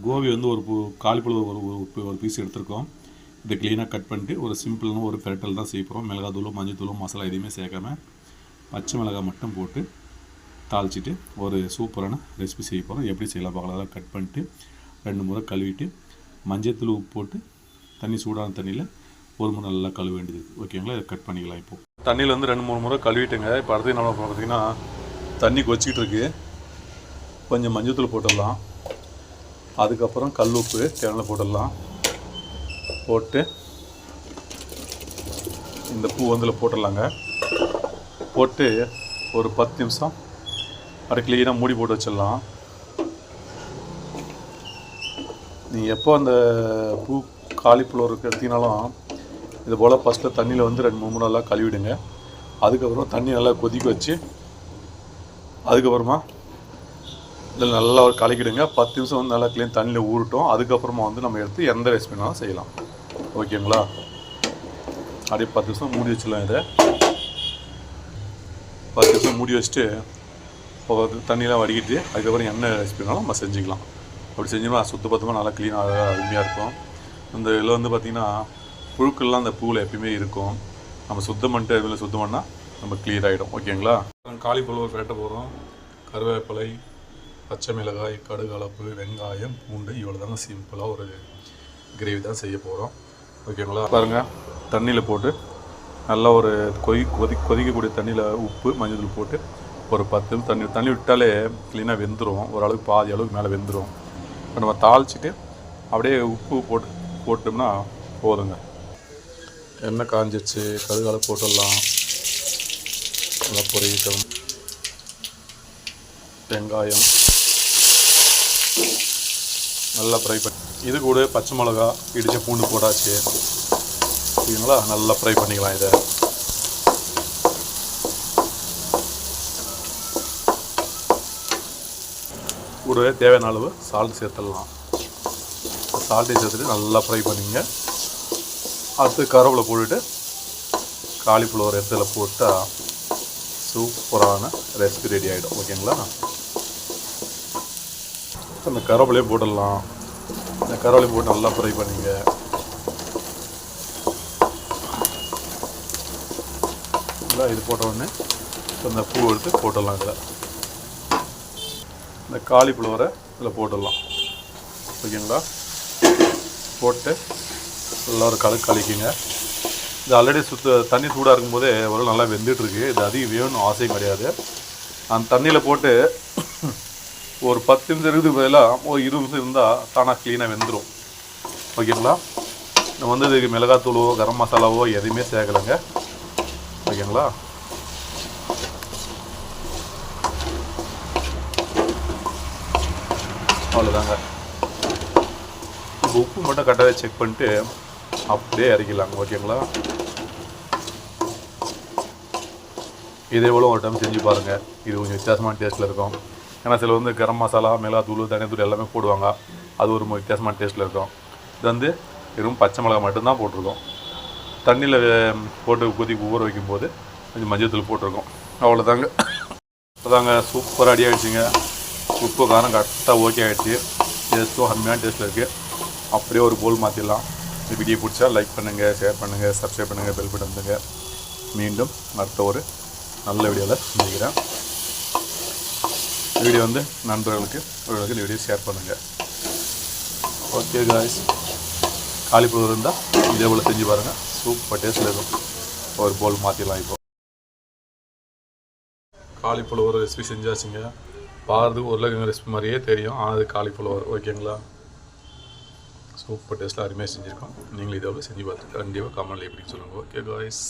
கோபி வந்து ஒரு காலிஃப்ளவர் ஒரு பீஸ் எடுத்துருக்கோம். இதை க்ளீனாக கட் பண்ணிட்டு ஒரு சிம்பிளான ஒரு பெரட்டல் தான் செய்ய போகிறோம். மிளகாத்தூளும் மஞ்சத்தூளும் மசாலா எதுவுமே சேர்க்காம பச்சை மிளகாய் மட்டும் போட்டு தாளிச்சிட்டு ஒரு சூப்பரான ரெசிபி செய்ய போகிறோம். எப்படி செய்யலாம் பார்க்கலாம். அதெல்லாம் கட் பண்ணிட்டு 2 முறை கழுவிட்டு மஞ்சத்தூள் உப்பு போட்டு தண்ணி சூடான தண்ணியில் ஒரு முறை நல்லா கழுவ வேண்டியது. ஓகேங்களா? இதை கட் பண்ணிக்கலாம். இப்போது தண்ணியில் வந்து 2-3 முறை கழுவிட்டுங்க. இப்போ அடுத்து என்ன பார்த்திங்கன்னா தண்ணி கொச்சிக்கிட்டு இருக்கு. கொஞ்சம் மஞ்சத்தூள் போட்டுடலாம். அதுக்கப்புறம் கல் உப்பு தேவையான போட்டுடலாம். போட்டு இந்த பூ வந்து போட்டுடலாங்க. போட்டு ஒரு 10 நிமிஷம் அப்படி க்ளீனாக மூடி போட்டு வச்சிடலாம். நீங்கள் எப்போ அந்த பூ காலிஃப்ளவர் எடுத்திங்கனாலும் இது போல் ஃபஸ்ட்டில் தண்ணியில் வந்து 2-3 முறை நல்லா கழுவிடுங்க. அதுக்கப்புறம் தண்ணி நல்லா கொதிக்க வச்சு அதுக்கப்புறமா இதில் நல்லா கலக்கிடுங்க. 10 நிமிஷம் வந்து நல்லா க்ளீன் தண்ணியில் ஊறட்டும். அதுக்கப்புறமா வந்து நம்ம எடுத்து எந்த ரெசிபினாலும் செய்யலாம். ஓகேங்களா? அப்படியே 10 நிமிஷம் மூடி வச்சிடலாம். இதை 10 நிமிஷம் மூடி வச்சுட்டு தண்ணியெலாம் வடிக்கிட்டு அதுக்கப்புறம் என்ன ரெசிபினாலும் நம்ம செஞ்சுக்கலாம். அப்படி செஞ்சோம்னா சுத்தபத்தமாக நல்லா க்ளீனாக அருமையாக இருக்கும். இந்த இதில் வந்து பார்த்திங்கன்னா புழுக்கள்லாம் அந்த பூவில் எப்பயுமே இருக்கும். நம்ம சுத்தம் பண்ணிட்டு அதில் சுத்தம் பண்ணால் நம்ம க்ளியர் ஆகிடும். ஓகேங்களா? காலிஃப்ளவர் பெரட்ட போகிறோம். கருவேப்பிலை, பச்சை மிளகாய், கடுகு அளப்பு, வெங்காயம், பூண்டு, இவ்வளோ தாங்க சிம்பிளாக ஒரு கிரேவி தான் செய்ய போகிறோம். ஓகேங்களா? பாருங்கள், தண்ணியில் போட்டு நல்லா ஒரு கொதிக்கக்கூடிய தண்ணியில் உப்பு மஞ்சள் போட்டு ஒரு 10 நிமிஷம் தண்ணி விட்டாலே க்ளீனாக வெந்துடும். ஓரளவுக்கு பாதி அளவுக்கு மேலே வெந்துடும். இப்போ நம்ம தாளிச்சிட்டு அப்படியே உப்பு போட்டோம்னா போதுங்க. எண்ணெய் காஞ்சிச்சு, கடுகால போட்டுடலாம். நல்லா பொரியட்டும். வெங்காயம் நல்லா ஃப்ரை பண்ணி இது கூட பச்சை மிளகா இடித்த பூண்டு போட்டாச்சு. ஓகேங்களா? நல்லா ஃப்ரை பண்ணிக்கலாம். இதை கூடவே தேவையான அளவு சால்ட் சேர்த்துடலாம். சால்ட்டை சேர்த்துட்டு நல்லா ஃப்ரை பண்ணிங்க. அடுத்து கருவேப்பிலை போட்டுட்டு காலிஃப்ளவர் இடத்துல போட்டால் சூப்பரான ரெசிபி ரெடி ஆகிடும். ஓகேங்களா? அந்த கருவேப்பிலையும் போட்டுடலாம். இந்த கருவேப்பிலையும் போட்டு நல்லா ஃப்ரை பண்ணிங்க. இது போட்ட உடனே இந்த பூ எடுத்து போட்டுடலாம். இதில் இந்த காலிஃப்ளவரை இதில் போட்டுடலாம். ஓகேங்களா? போட்டு நல்லா ஒரு கலக்கிங்க. இது ஆல்ரெடி தண்ணி சூடாக இருக்கும்போதே ஒரு நல்லா வெந்துட்டுருக்கு. இது அதிகம் வேணும்னு அவசியம் கிடையாது. அந்த தண்ணியில் போட்டு ஒரு 10 நிமிஷம் இருக்குது பதிலாக ஒரு 20 நிமிஷம் இருந்தால் தானாக க்ளீனாக வெந்துடும். ஓகேங்களா? நம்ம வந்து இதுக்கு மிளகாத்தூளோ கரம் மசாலாவோ எதையுமே சேர்க்கலைங்க. ஓகேங்களா? அவ்வளோதாங்க. இப்போ உப்பு மட்டும் கரெக்டாக செக் பண்ணிட்டு அப்படியே இறக்கிடலாங்க. ஓகேங்களா? இதே போல் ஒரு டைம் செஞ்சு பாருங்கள். இது கொஞ்சம் வித்தியாசமான டேஸ்ட்டில் இருக்கும். ஏன்னா சில வந்து கரம் மசாலா, மிளகாத்தூள், தனியாத்தூள் எல்லாமே போடுவாங்க. அது ஒரு வித்தியாசமான டேஸ்ட்டில் இருக்கும். இது வந்து வெறும் பச்சை மிளகா மட்டும்தான் போட்டிருக்கோம். தண்ணியில் போட்டு ஊற வைக்கும்போது கொஞ்சம் மஞ்சள் போட்டிருக்கோம். அவ்வளோதாங்க. அதாங்க சூப்பராக ரெடி ஆகிடுச்சிங்க. உப்பு காரம் கரெக்டாக ஓகே ஆகிடுச்சு. டேஸ்ட்டும் அருமையான டேஸ்ட்டில் இருக்குது. அப்படியே ஒரு போல் மாற்றிடலாம். இந்த வீடியோ பிடிச்சா லைக் பண்ணுங்கள், ஷேர் பண்ணுங்கள், சப்ஸ்கிரைப் பண்ணுங்கள், பெல் பட்டன் பண்ணுங்க. மீண்டும் அடுத்த ஒரு நல்ல வீடியோவில் சந்திக்கிறேன். வீடியோ வந்து நண்பர்களுக்கு இந்த வீடியோ ஷேர் பண்ணுங்கள். ஓகே காய்ஸ், காலிஃப்ளவர் இருந்தால் இதே போல் செஞ்சு பாருங்கள். சூப்பர் டேஸ்ட்டில் இருக்கும். ஒரு போல் மாற்றிடலாம். இப்போ காலிஃப்ளவர் ரெசிபி செஞ்சாச்சுங்க. பார்த்து உருளைக்கிழங்கு ரெசிபி மாதிரியே தெரியும். ஆனால் அது காலிஃப்ளவர். ஓகேங்களா? சூப்பர் டேஸ்ட்டில் அருமையாக செஞ்சுருக்கோம். நீங்களும் இதோட செஞ்சு பார்த்துட்டு கண்டிப்பாக கமெண்ட்டில் எப்படி சொல்லுங்கள். Okay guys.